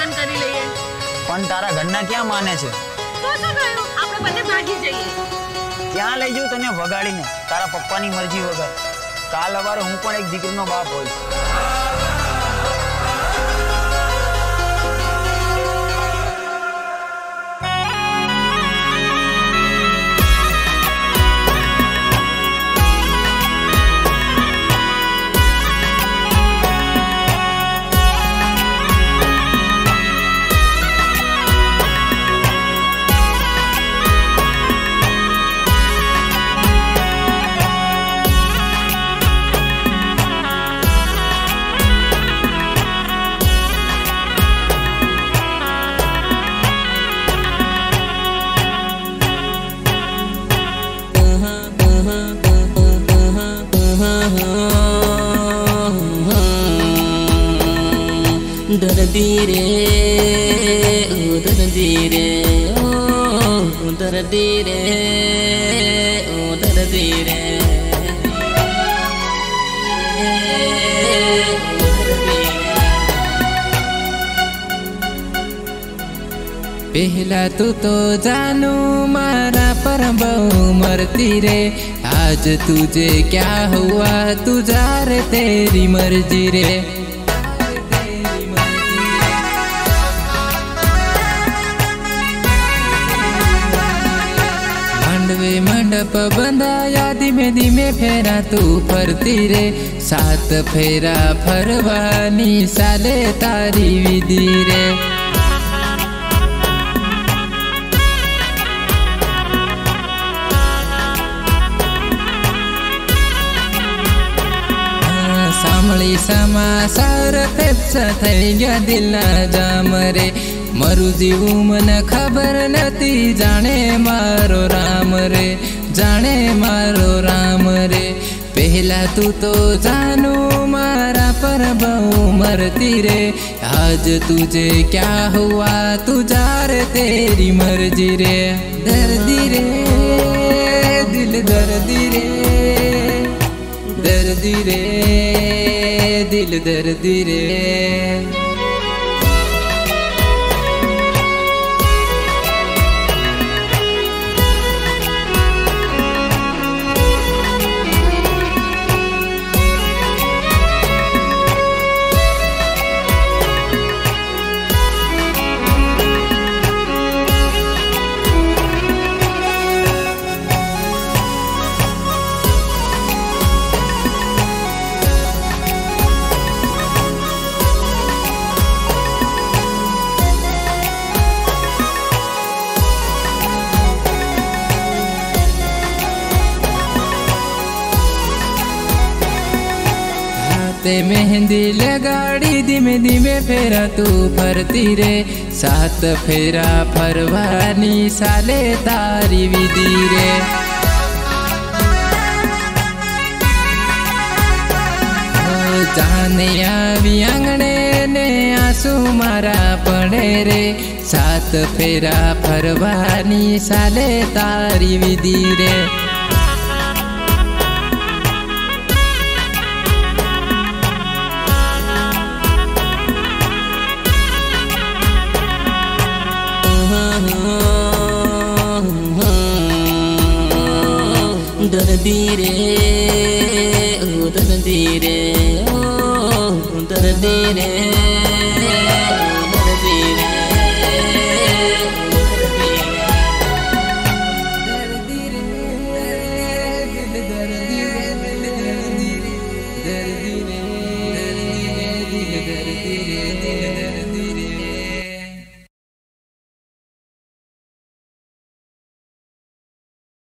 લગ્ન કરી લઈએ. પણ તારા ઘરના ક્યાં માને છે? તો શું થયું, આપણે બંને ભાગી જઈએ. ક્યાં લઈ જઉં તને વગાડીને તારા પપ્પાની મરજી વગર? કાલ સવારે હું પણ એક દીકરીનો બાપ હોઈશ. दर्दी रे ओ दर्दी रे ओ दर्दी रे ओ दर्दी रे पहला तू तो जानू मारा पर बहु मरती रे, आज तुझे क्या हुआ तू जा रे तेरी मर्जी रे। मंडप बंधाया धीमे धीमे फेरा तू फरती रे, सात फेरा फरवानी साले तारी विधि रे। સાંભળી સમાચાર ફેફસા થઈ ગયા દિલના જામ રે, મારું જીવું મને ખબર નથી, જાણે મારો રામ રે, જાણે મારો રામ રે। પહેલા તું તો જાનું મારા પર બહુ મરતી રે, आज तुझे क्या हुआ तू जा रे तेरी मर्जी रे। दर्दी रे दिल दर्दी रे, दर्दी रे दिल दर्दी रे। ते मेहंदी लगाड़ी धीमे धीमे फेरा तू फरती रे, सात फेरा फरवानी साले तारी विधि रे। जाने आवी आंगणे ने आंसू मारा पड़े रे, सात फेरा फरवानी साले तारी विधि रे। दर्दी रे ओ दर्दी रे ओ दर्दी रे।